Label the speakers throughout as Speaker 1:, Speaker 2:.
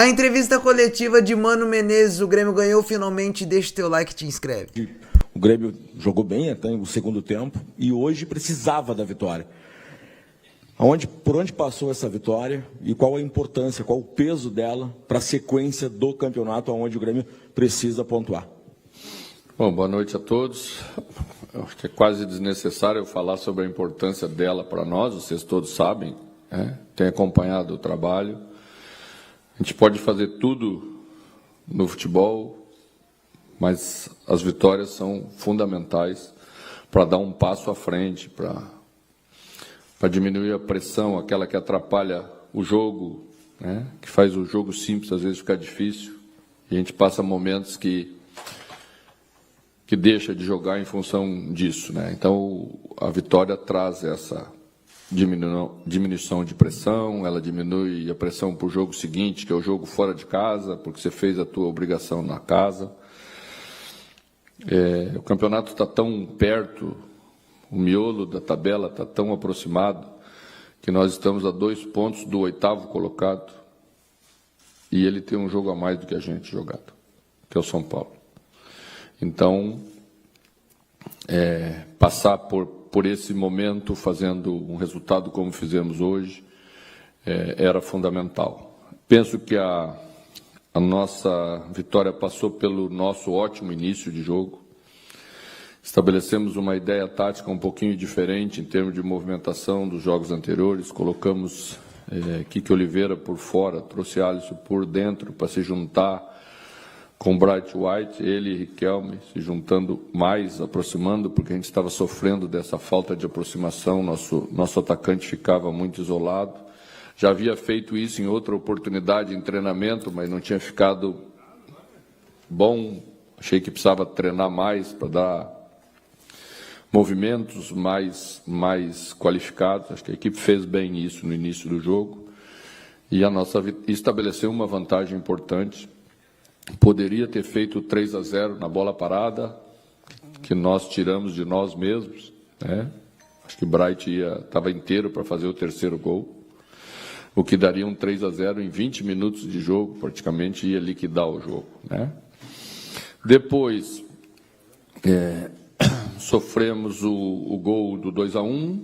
Speaker 1: A entrevista coletiva de Mano Menezes, o Grêmio ganhou finalmente, deixa o teu like e te inscreve.
Speaker 2: O Grêmio jogou bem até o segundo tempo e hoje precisava da vitória. Por onde passou essa vitória e qual a importância, qual o peso dela para a sequência do campeonato onde o Grêmio precisa pontuar?
Speaker 3: Bom, boa noite a todos. Acho que é quase desnecessário eu falar sobre a importância dela para nós, vocês todos sabem, né? Tem acompanhado o trabalho. A gente pode fazer tudo no futebol, mas as vitórias são fundamentais para dar um passo à frente, para diminuir a pressão, aquela que atrapalha o jogo, né? Que faz o jogo simples às vezes ficar difícil. E a gente passa momentos que deixa de jogar em função disso, né? Então, a vitória traz essa diminuição de pressão, ela diminui a pressão para o jogo seguinte, que é o jogo fora de casa, porque você fez a tua obrigação na casa. O campeonato está tão perto, o miolo da tabela está tão aproximado, que nós estamos a 2 pontos do 8º colocado, e ele tem um jogo a mais do que a gente jogado, que é o São Paulo. Então, passar por esse momento, fazendo um resultado como fizemos hoje, era fundamental. Penso que a nossa vitória passou pelo nosso ótimo início de jogo. Estabelecemos uma ideia tática um pouquinho diferente em termos de movimentação dos jogos anteriores. Colocamos Kiki Oliveira por fora, trouxe Alisson por dentro para se juntar com Bright White, ele e Riquelme se juntando mais, aproximando, porque a gente estava sofrendo dessa falta de aproximação, nosso atacante ficava muito isolado. Já havia feito isso em outra oportunidade em treinamento, mas não tinha ficado bom. Achei que precisava treinar mais para dar movimentos mais qualificados. Acho que a equipe fez bem isso no início do jogo. E estabeleceu uma vantagem importante. Poderia ter feito 3-0 na bola parada, que nós tiramos de nós mesmos, né? Acho que Bright estava inteiro para fazer o 3º gol, o que daria um 3-0 em 20 minutos de jogo, praticamente ia liquidar o jogo, né? Depois, sofremos o gol do 2-1,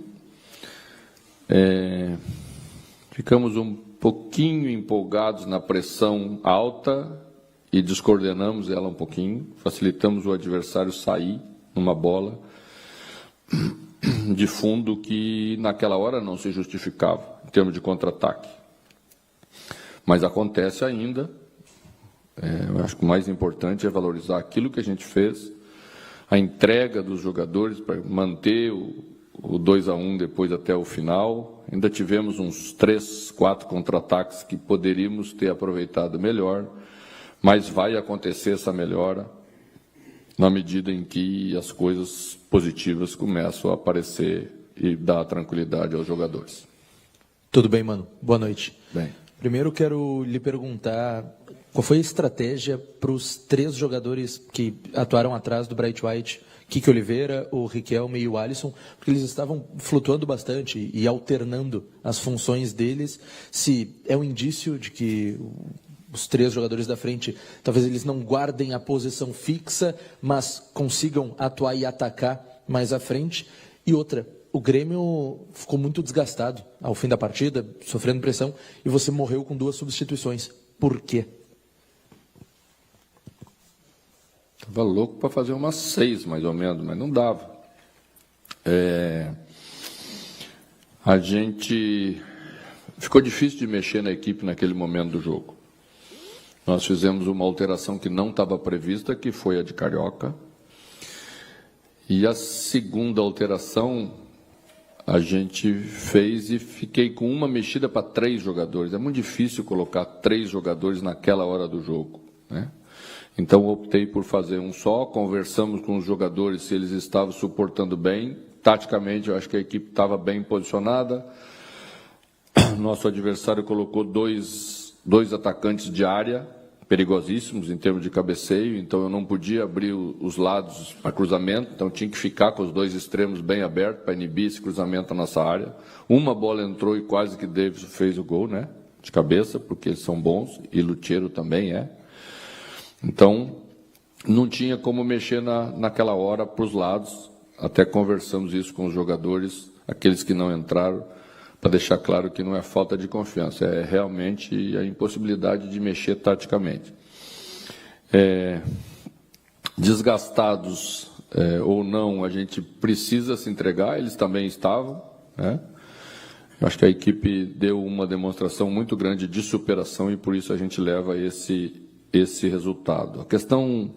Speaker 3: ficamos um pouquinho empolgados na pressão alta, e descoordenamos ela um pouquinho, facilitamos o adversário sair numa bola de fundo que naquela hora não se justificava em termos de contra-ataque. Mas acontece ainda. Eu acho que o mais importante é valorizar aquilo que a gente fez, a entrega dos jogadores para manter o 2-1 depois até o final. Ainda tivemos uns 3, 4 contra-ataques que poderíamos ter aproveitado melhor. Mas vai acontecer essa melhora na medida em que as coisas positivas começam a aparecer e dar tranquilidade aos jogadores.
Speaker 4: Tudo bem, Mano? Boa noite.
Speaker 3: Bem.
Speaker 4: Primeiro, quero lhe perguntar qual foi a estratégia para os 3 jogadores que atuaram atrás do Bright White, Kiki Oliveira, o Riquelme e o Alisson, porque eles estavam flutuando bastante e alternando as funções deles. Se é um indício de que os 3 jogadores da frente, talvez eles não guardem a posição fixa, mas consigam atuar e atacar mais à frente. E outra, o Grêmio ficou muito desgastado ao fim da partida, sofrendo pressão, e você morreu com 2 substituições. Por quê?
Speaker 3: Estava louco para fazer umas 6, mais ou menos, mas não dava. A gente... Ficou difícil de mexer na equipe naquele momento do jogo. Nós fizemos uma alteração que não estava prevista, que foi a de Carioca. E a segunda alteração a gente fez e fiquei com uma mexida para 3 jogadores. É muito difícil colocar 3 jogadores naquela hora do jogo, né? Então optei por fazer um só, conversamos com os jogadores se eles estavam suportando bem. Taticamente, eu acho que a equipe estava bem posicionada. Nosso adversário colocou dois atacantes de área, perigosíssimos em termos de cabeceio, então eu não podia abrir os lados para cruzamento, então tinha que ficar com os 2 extremos bem abertos para inibir esse cruzamento na nossa área. Uma bola entrou e quase que Davis fez o gol, né? de cabeça, porque eles são bons, e Lutero também é. Então, não tinha como mexer naquela hora para os lados, até conversamos isso com os jogadores, aqueles que não entraram, para deixar claro que não é falta de confiança, é realmente a impossibilidade de mexer taticamente. Desgastados ou não, a gente precisa se entregar, eles também estavam, né? Eu acho que a equipe deu uma demonstração muito grande de superação e por isso a gente leva esse resultado. A questão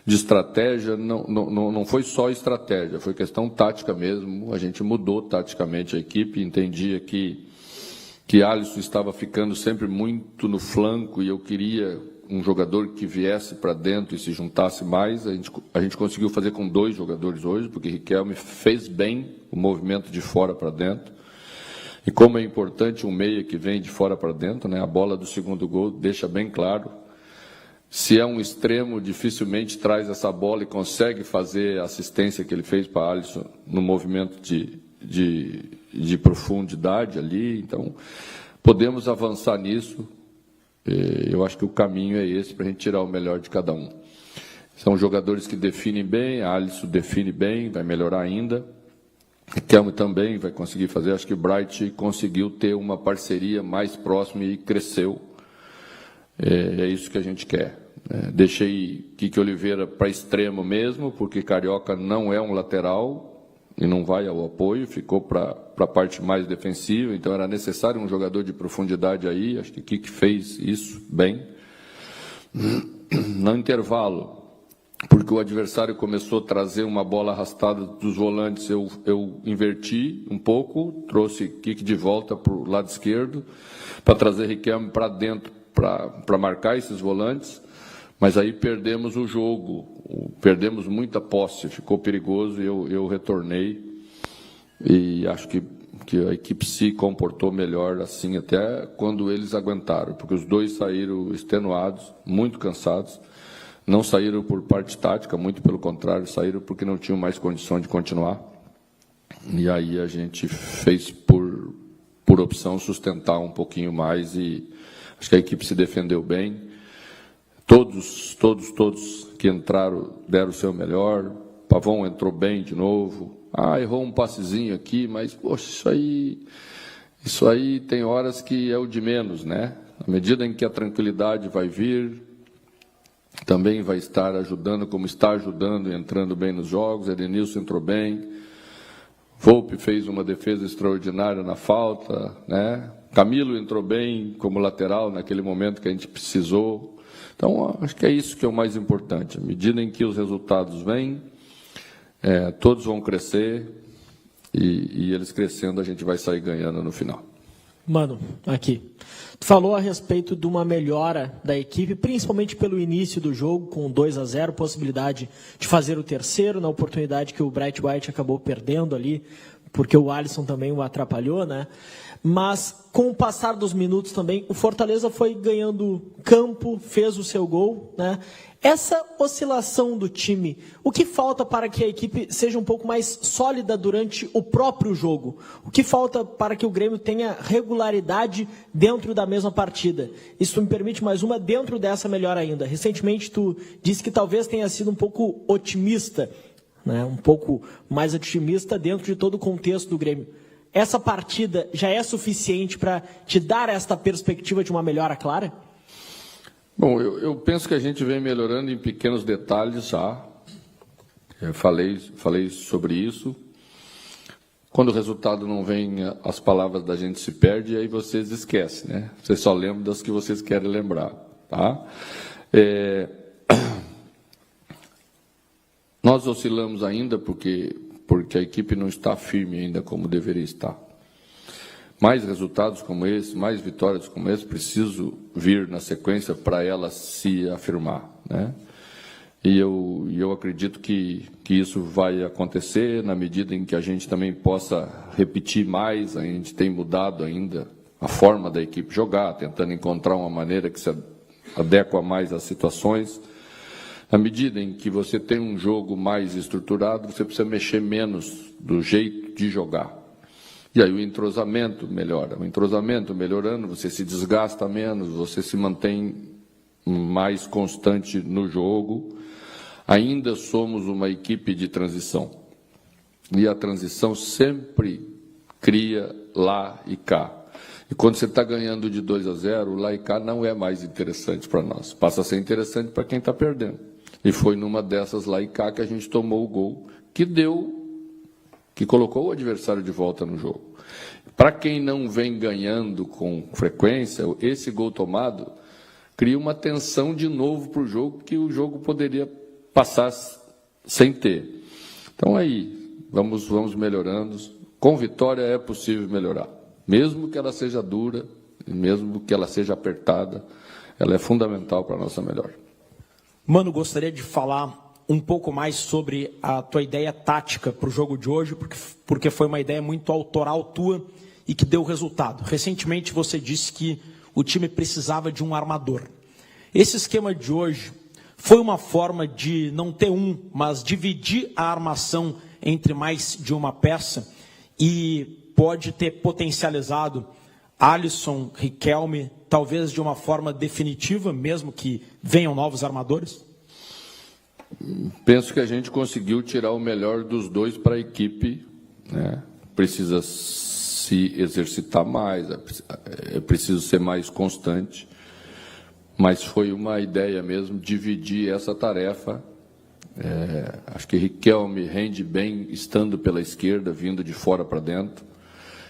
Speaker 3: de estratégia não foi só estratégia, foi questão tática mesmo. A gente mudou taticamente a equipe, entendia que Alisson estava ficando sempre muito no flanco e eu queria um jogador que viesse para dentro e se juntasse mais. A gente conseguiu fazer com 2 jogadores hoje, porque Riquelme fez bem o movimento de fora para dentro. E como é importante um meia que vem de fora para dentro, né? A bola do segundo gol deixa bem claro. Se é um extremo, dificilmente traz essa bola e consegue fazer a assistência que ele fez para Alisson no movimento de profundidade ali. Então, podemos avançar nisso. Eu acho que o caminho é esse, para a gente tirar o melhor de cada um. São jogadores que definem bem, a Alisson define bem, vai melhorar ainda. Riquelme também vai conseguir fazer. Acho que o Bright conseguiu ter uma parceria mais próxima e cresceu. É isso que a gente quer. Deixei Kiki Oliveira para extremo mesmo, porque Carioca não é um lateral e não vai ao apoio, ficou para a parte mais defensiva, então era necessário um jogador de profundidade aí, acho que Kiki fez isso bem. No intervalo, porque o adversário começou a trazer uma bola arrastada dos volantes, eu inverti um pouco, trouxe Kiki de volta para o lado esquerdo, para trazer Riquelme para dentro, para marcar esses volantes, mas aí perdemos o jogo, perdemos muita posse, ficou perigoso e eu retornei e acho que a equipe se comportou melhor assim até quando eles aguentaram, porque os 2 saíram extenuados, muito cansados, não saíram por parte tática, muito pelo contrário, saíram porque não tinham mais condição de continuar, e aí a gente fez por opção sustentar um pouquinho mais e acho que a equipe se defendeu bem. Todos que entraram deram o seu melhor. Pavão entrou bem de novo. Errou um passezinho aqui, mas, poxa, isso aí tem horas que é o de menos, né? À medida em que a tranquilidade vai vir, também vai estar ajudando, como está ajudando e entrando bem nos jogos. Edenilson entrou bem. Volpe fez uma defesa extraordinária na falta, né? Camilo entrou bem como lateral naquele momento que a gente precisou. Então, acho que é isso que é o mais importante. À medida em que os resultados vêm, todos vão crescer e eles crescendo a gente vai sair ganhando no final.
Speaker 5: Mano, aqui. Tu falou a respeito de uma melhora da equipe, principalmente pelo início do jogo, com 2-0, possibilidade de fazer o terceiro, na oportunidade que o Bright White acabou perdendo ali, porque o Alisson também o atrapalhou, né? Mas, com o passar dos minutos também, o Fortaleza foi ganhando campo, fez o seu gol, né? Essa oscilação do time, o que falta para que a equipe seja um pouco mais sólida durante o próprio jogo? O que falta para que o Grêmio tenha regularidade dentro da mesma partida? Isso me permite mais uma dentro dessa melhor ainda. Recentemente tu disse que talvez tenha sido um pouco otimista, né? Um pouco mais otimista dentro de todo o contexto do Grêmio. Essa partida já é suficiente para te dar esta perspectiva de uma melhora clara?
Speaker 3: Bom, eu penso que a gente vem melhorando em pequenos detalhes já. Eu falei sobre isso. Quando o resultado não vem, as palavras da gente se perdem e aí vocês esquecem, né? Vocês só lembram das que vocês querem lembrar, tá? Nós oscilamos ainda porque a equipe não está firme ainda como deveria estar. Mais resultados como esse, mais vitórias como esse, preciso vir na sequência para ela se afirmar, né? E eu acredito que isso vai acontecer na medida em que a gente também possa repetir mais. A gente tem mudado ainda a forma da equipe jogar, tentando encontrar uma maneira que se adequa mais às situações. Na medida em que você tem um jogo mais estruturado, você precisa mexer menos do jeito de jogar. E aí o entrosamento melhora. O entrosamento melhorando, você se desgasta menos, você se mantém mais constante no jogo. Ainda somos uma equipe de transição. E a transição sempre cria lá e cá. E quando você está ganhando de 2-0, o lá e cá não é mais interessante para nós. Passa a ser interessante para quem está perdendo. E foi numa dessas lá e cá que a gente tomou o gol que colocou o adversário de volta no jogo. Para quem não vem ganhando com frequência, esse gol tomado cria uma tensão de novo para o jogo que o jogo poderia passar sem ter. Então aí, vamos melhorando. Com vitória é possível melhorar. Mesmo que ela seja dura, mesmo que ela seja apertada, ela é fundamental para a nossa melhora.
Speaker 6: Mano, gostaria de falar um pouco mais sobre a tua ideia tática para o jogo de hoje, porque foi uma ideia muito autoral tua e que deu resultado. Recentemente você disse que o time precisava de um armador. Esse esquema de hoje foi uma forma de não ter mas dividir a armação entre mais de uma peça e pode ter potencializado Alisson, Riquelme, talvez de uma forma definitiva, mesmo que venham novos armadores?
Speaker 3: Penso que a gente conseguiu tirar o melhor dos dois para a equipe, né? Precisa se exercitar mais, é preciso ser mais constante, mas foi uma ideia mesmo dividir essa tarefa. Acho que Riquelme rende bem estando pela esquerda, vindo de fora para dentro.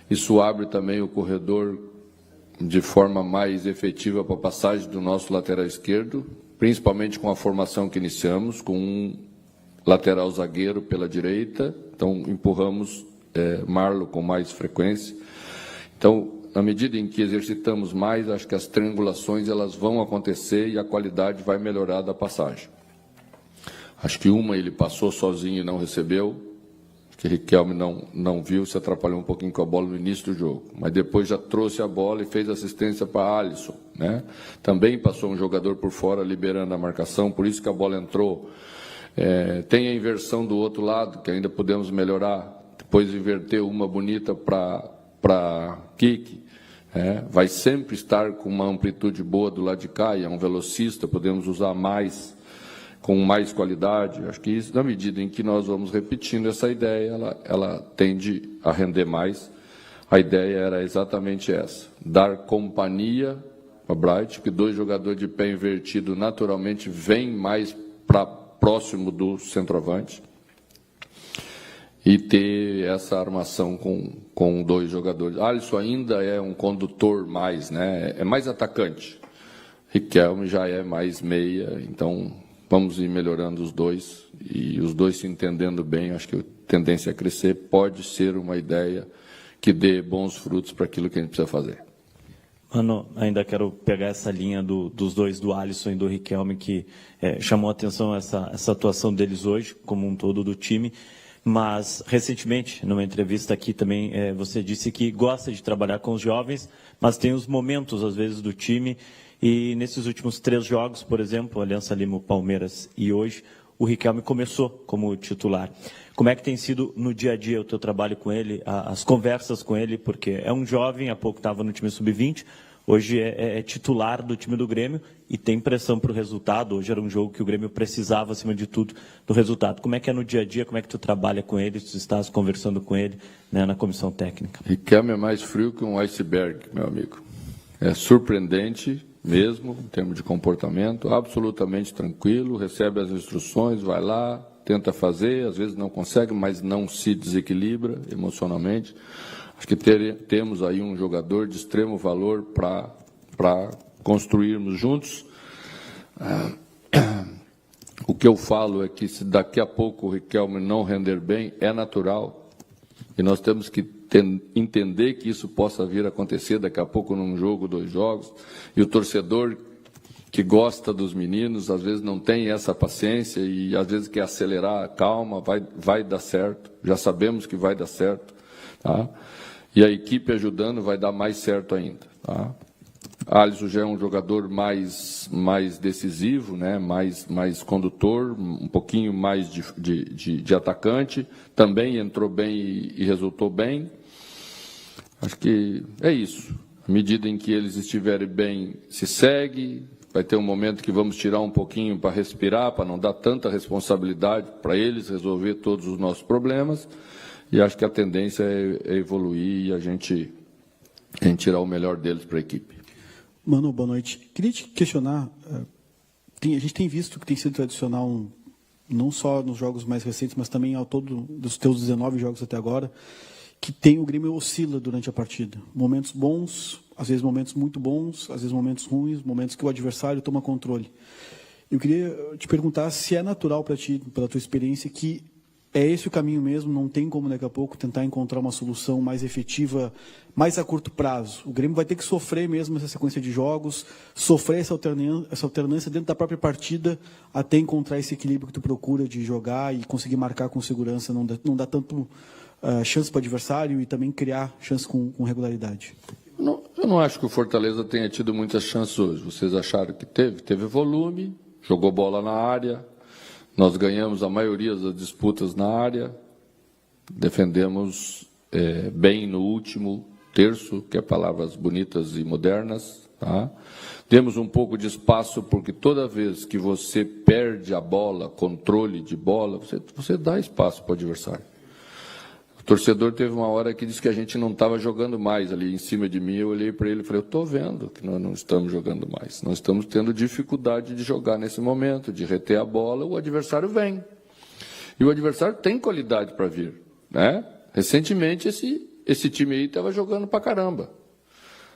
Speaker 3: Isso abre também o corredor de forma mais efetiva para a passagem do nosso lateral esquerdo, principalmente com a formação que iniciamos, com um lateral zagueiro pela direita, então empurramos Marlon com mais frequência. Então, na medida em que exercitamos mais, acho que as triangulações elas vão acontecer e a qualidade vai melhorar da passagem. Acho que uma ele passou sozinho e não recebeu, que Riquelme não viu, se atrapalhou um pouquinho com a bola no início do jogo, mas depois já trouxe a bola e fez assistência para Alisson, né? Também passou um jogador por fora liberando a marcação, por isso que a bola entrou. Tem a inversão do outro lado, que ainda podemos melhorar, depois inverter uma bonita para Kiki. Vai sempre estar com uma amplitude boa do lado de cá, e é um velocista, podemos usar mais, com mais qualidade. Acho que isso, na medida em que nós vamos repetindo essa ideia, ela tende a render mais. A ideia era exatamente essa, dar companhia para Bright, que dois jogadores de pé invertido naturalmente vêm mais para próximo do centroavante, e ter essa armação com dois jogadores. Alisson ainda é um condutor mais, né? É mais atacante. Riquelme já é mais meia, então vamos ir melhorando os dois, e os dois se entendendo bem. Acho que a tendência a crescer pode ser uma ideia que dê bons frutos para aquilo que a gente precisa fazer.
Speaker 7: Mano, ainda quero pegar essa linha dos dois, do Alisson e do Riquelme, que chamou a atenção essa atuação deles hoje, como um todo do time. Mas, recentemente, numa entrevista aqui também, você disse que gosta de trabalhar com os jovens, mas tem os momentos, às vezes, do time. E nesses últimos 3 jogos, por exemplo, Aliança Lima, Palmeiras e hoje, o Riquelme começou como titular. Como é que tem sido no dia a dia o teu trabalho com ele, as conversas com ele? Porque é um jovem, há pouco estava no time sub-20, hoje é titular do time do Grêmio e tem pressão para o resultado. Hoje era um jogo que o Grêmio precisava, acima de tudo, do resultado. Como é que é no dia a dia? Como é que tu trabalha com ele? Tu estás conversando com ele, né, na comissão técnica?
Speaker 3: Riquelme é mais frio que um iceberg, meu amigo. É surpreendente mesmo, em termos de comportamento, absolutamente tranquilo, recebe as instruções, vai lá, tenta fazer, às vezes não consegue, mas não se desequilibra emocionalmente. Acho que temos aí um jogador de extremo valor para construirmos juntos. O que eu falo é que se daqui a pouco o Riquelme não render bem, é natural, e nós temos que entender que isso possa vir a acontecer daqui a pouco num jogo, 2 jogos, e o torcedor que gosta dos meninos, às vezes não tem essa paciência e às vezes quer acelerar. Calma, vai dar certo, já sabemos que vai dar certo, tá? E a equipe ajudando vai dar mais certo ainda, tá? Alisson já é um jogador mais decisivo, né? mais condutor, um pouquinho mais de atacante, também entrou bem e resultou bem. Acho que é isso. À medida em que eles estiverem bem, se segue. Vai ter um momento que vamos tirar um pouquinho para respirar, para não dar tanta responsabilidade para eles resolver todos os nossos problemas. E acho que a tendência é evoluir e a gente tirar o melhor deles para a equipe.
Speaker 8: Mano, boa noite. Queria te questionar, a gente tem visto que tem sido tradicional, não só nos jogos mais recentes, mas também ao todo dos teus 19 jogos até agora, que o Grêmio oscila durante a partida. Momentos bons, às vezes momentos muito bons, às vezes momentos ruins, momentos que o adversário toma controle. Eu queria te perguntar se é natural para ti, pela tua experiência, que é esse o caminho mesmo, não tem como daqui a pouco tentar encontrar uma solução mais efetiva, mais a curto prazo. O Grêmio vai ter que sofrer mesmo essa sequência de jogos, sofrer essa alternância dentro da própria partida, até encontrar esse equilíbrio que tu procura de jogar e conseguir marcar com segurança, não dá tanto chance para o adversário e também criar chance com regularidade.
Speaker 3: Eu não acho que o Fortaleza tenha tido muitas chances hoje. Vocês acharam que teve? Teve volume, jogou bola na área, nós ganhamos a maioria das disputas na área, defendemos bem no último terço, que é palavras bonitas e modernas. Tá? Temos um pouco de espaço, porque toda vez que você perde a bola, controle de bola, você dá espaço para o adversário. O torcedor teve uma hora que disse que a gente não estava jogando mais ali em cima de mim. Eu olhei para ele e falei, eu estou vendo que nós não estamos jogando mais. Nós estamos tendo dificuldade de jogar nesse momento, de reter a bola, o adversário vem. E o adversário tem qualidade para vir. Né? Recentemente, esse time aí estava jogando para caramba.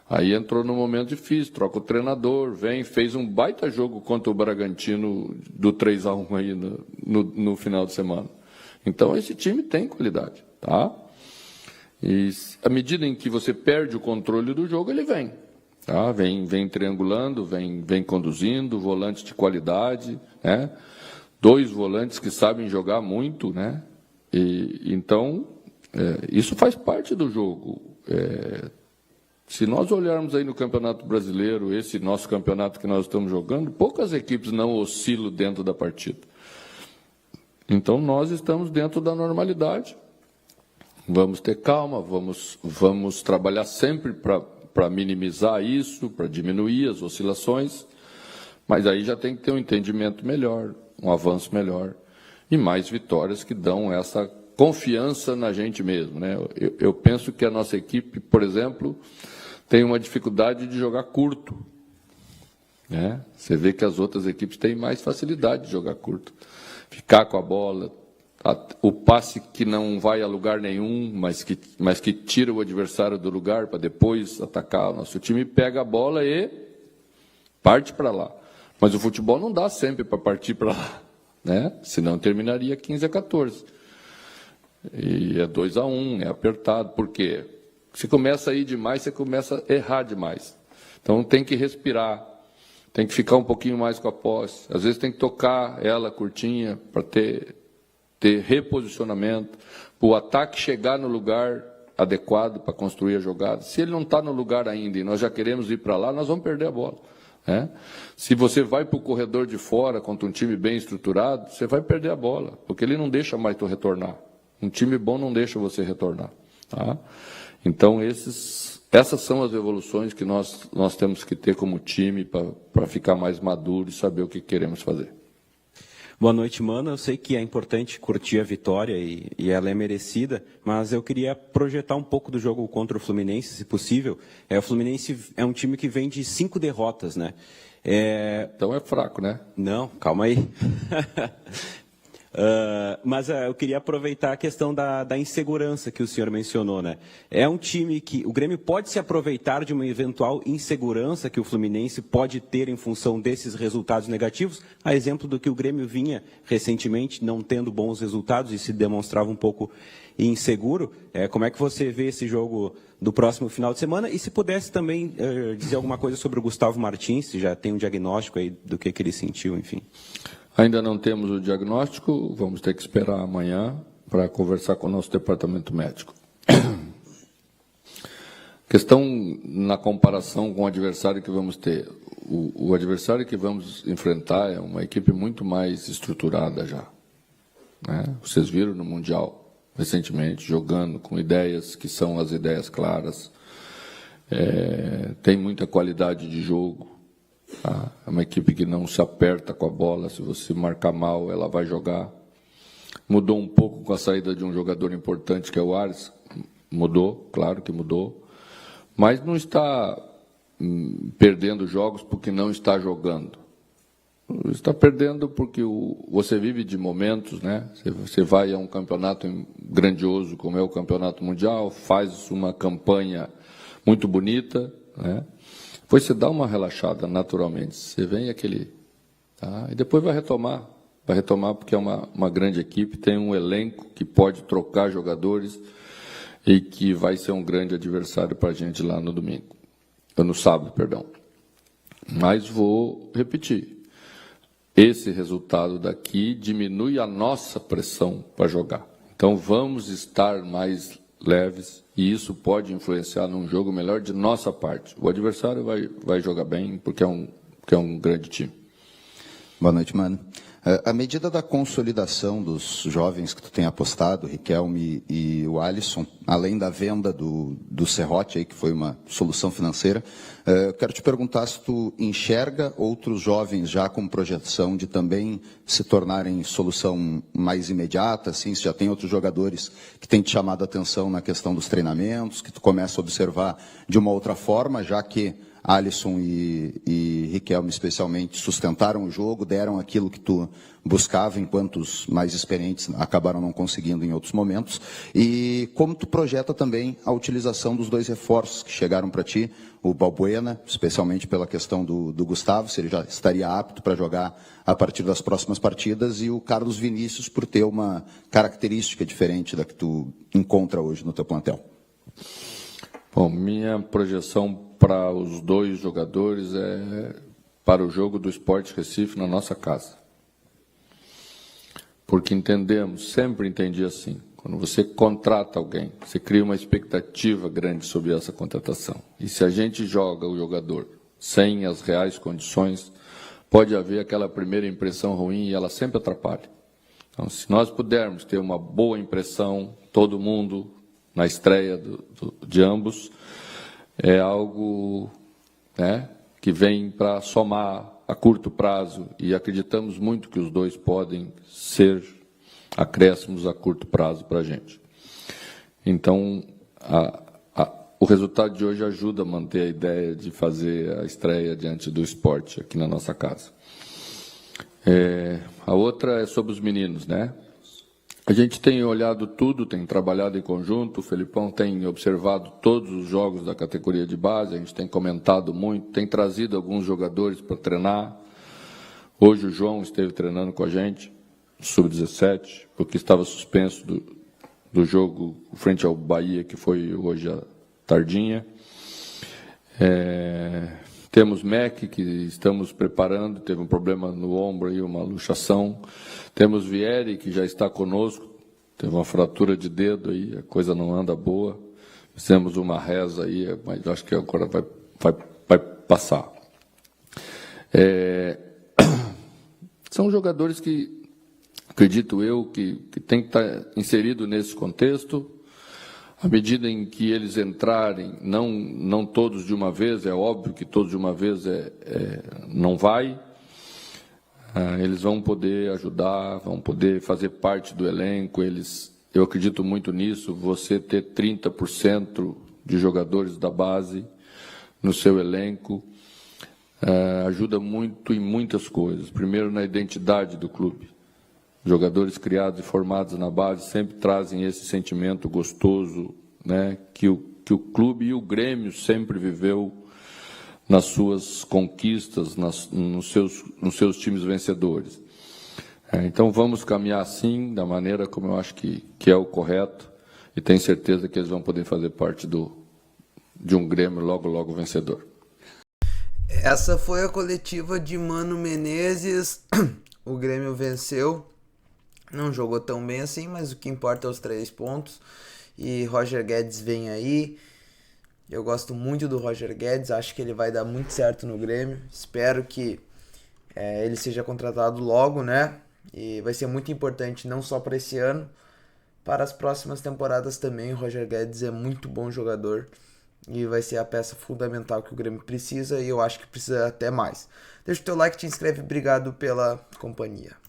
Speaker 3: Aí entrou num momento difícil, troca o treinador, fez um baita jogo contra o Bragantino do 3-1 aí no final de semana. Então, esse time tem qualidade. Tá? E à medida em que você perde o controle do jogo, ele vem. Tá? Vem triangulando, vem conduzindo, volante de qualidade, né? 2 volantes que sabem jogar muito, né? Então, isso faz parte do jogo. Se nós olharmos aí no Campeonato Brasileiro, esse nosso campeonato que nós estamos jogando, poucas equipes não oscilam dentro da partida. Então, nós estamos dentro da normalidade. Vamos ter calma, vamos trabalhar sempre para minimizar isso, para diminuir as oscilações, mas aí já tem que ter um entendimento melhor, um avanço melhor e mais vitórias que dão essa confiança na gente mesmo. Né? Eu penso que a nossa equipe, por exemplo, tem uma dificuldade de jogar curto. Né? Você vê que as outras equipes têm mais facilidade de jogar curto. Ficar com a bola, o passe que não vai a lugar nenhum, mas que tira o adversário do lugar para depois atacar. O nosso time pega a bola e parte para lá. Mas o futebol não dá sempre para partir para lá, né? Senão terminaria 15-14. E é 2-1, é apertado. Por quê? Se começa a ir demais, você começa a errar demais. Então tem que respirar, tem que ficar um pouquinho mais com a posse. Às vezes tem que tocar ela curtinha para ter reposicionamento, para o ataque chegar no lugar adequado para construir a jogada. Se ele não está no lugar ainda e nós já queremos ir para lá, nós vamos perder a bola. Né? Se você vai para o corredor de fora contra um time bem estruturado, você vai perder a bola, porque ele não deixa mais tu retornar. Um time bom não deixa você retornar. Tá? Então, essas são as evoluções que nós temos que ter como time para ficar mais maduro e saber o que queremos fazer.
Speaker 9: Boa noite, Mano. Eu sei que é importante curtir a vitória e ela é merecida, mas eu queria projetar um pouco do jogo contra o Fluminense, se possível. O Fluminense é um time que vem de 5 derrotas, né?
Speaker 3: Então é fraco, né?
Speaker 9: Não, calma aí. Mas eu queria aproveitar a questão da insegurança que o senhor mencionou, né? É um time que o Grêmio pode se aproveitar de uma eventual insegurança que o Fluminense pode ter em função desses resultados negativos, a exemplo do que o Grêmio vinha recentemente não tendo bons resultados e se demonstrava um pouco inseguro. Como é que você vê esse jogo do próximo final de semana? E se pudesse também dizer alguma coisa sobre o Gustavo Martins, se já tem um diagnóstico aí do que ele sentiu, enfim.
Speaker 3: Ainda não temos o diagnóstico, vamos ter que esperar amanhã para conversar com o nosso departamento médico. Questão na comparação com o adversário que vamos ter. O adversário que vamos enfrentar é uma equipe muito mais estruturada já. Né? Vocês viram no Mundial. recentemente, jogando com ideias que são as ideias claras. Tem muita qualidade de jogo. Tá? É uma equipe que não se aperta com a bola. Se você marcar mal, ela vai jogar. Mudou um pouco com a saída de um jogador importante, que é o Ares. Mudou, claro que mudou. Mas não está perdendo jogos porque não está jogando. Está perdendo porque você vive de momentos, né? Você vai a um campeonato grandioso, como é o Campeonato Mundial, faz uma campanha muito bonita, né? Depois você dá uma relaxada naturalmente. Você vem aquele... Tá? E depois vai retomar. Vai retomar porque é uma grande equipe, tem um elenco que pode trocar jogadores e que vai ser um grande adversário para a gente lá no domingo. No sábado, perdão. Mas vou repetir. Esse resultado daqui diminui a nossa pressão para jogar. Então vamos estar mais leves e isso pode influenciar num jogo melhor de nossa parte. O adversário vai jogar bem porque é um grande time.
Speaker 10: Boa noite, mano. À medida da consolidação dos jovens que tu tem apostado, Riquelme e o Alisson, além da venda do Serrote, aí, que foi uma solução financeira, quero te perguntar se tu enxerga outros jovens já com projeção de também se tornarem solução mais imediata, assim, se já tem outros jogadores que têm te chamado a atenção na questão dos treinamentos, que tu começa a observar de uma outra forma, já que Alisson e Riquelme, especialmente, sustentaram o jogo, deram aquilo que tu buscava, enquanto os mais experientes acabaram não conseguindo em outros momentos. E como tu projeta também a utilização dos dois reforços que chegaram para ti, o Balbuena, especialmente pela questão do Gustavo, se ele já estaria apto para jogar a partir das próximas partidas, e o Carlos Vinícius por ter uma característica diferente da que tu encontra hoje no teu plantel.
Speaker 3: Bom, minha projeção para os dois jogadores é para o jogo do Sport Recife na nossa casa. Porque sempre entendi assim, quando você contrata alguém, você cria uma expectativa grande sobre essa contratação. E se a gente joga o jogador sem as reais condições, pode haver aquela primeira impressão ruim e ela sempre atrapalha. Então, se nós pudermos ter uma boa impressão, todo mundo, na estreia de ambos, é algo, né, que vem para somar a curto prazo e acreditamos muito que os dois podem ser acréscimos a curto prazo para a gente. Então, o resultado de hoje ajuda a manter a ideia de fazer a estreia diante do Sport aqui na nossa casa. A outra é sobre os meninos, né? A gente tem olhado tudo, tem trabalhado em conjunto, o Felipão tem observado todos os jogos da categoria de base, a gente tem comentado muito, tem trazido alguns jogadores para treinar. Hoje o João esteve treinando com a gente, sub-17, porque estava suspenso do jogo frente ao Bahia, que foi hoje à tardinha. Temos Mac, que estamos preparando, teve um problema no ombro, aí, uma luxação. Temos Vieri, que já está conosco, teve uma fratura de dedo, aí, a coisa não anda boa. Fizemos uma reza aí, mas acho que agora vai passar. São jogadores que, acredito eu, que tem que estar inserido nesse contexto. À medida em que eles entrarem, não todos de uma vez, é óbvio que todos de uma vez não vai, eles vão poder ajudar, vão poder fazer parte do elenco, eu acredito muito nisso, você ter 30% de jogadores da base no seu elenco, ajuda muito em muitas coisas. Primeiro, na identidade do clube. Jogadores criados e formados na base sempre trazem esse sentimento gostoso, né, que o clube e o Grêmio sempre viveu nas suas conquistas, nos seus times vencedores. Então vamos caminhar assim, da maneira como eu acho que é o correto, e tenho certeza que eles vão poder fazer parte de um Grêmio logo vencedor.
Speaker 1: Essa foi a coletiva de Mano Menezes. O Grêmio venceu. Não jogou tão bem assim, mas o que importa é os 3 pontos. E Roger Guedes vem aí. Eu gosto muito do Roger Guedes, acho que ele vai dar muito certo no Grêmio. Espero que ele seja contratado logo, né? E vai ser muito importante não só para esse ano, para as próximas temporadas também. O Roger Guedes é muito bom jogador e vai ser a peça fundamental que o Grêmio precisa, e eu acho que precisa até mais. Deixa o teu like, te inscreve, obrigado pela companhia.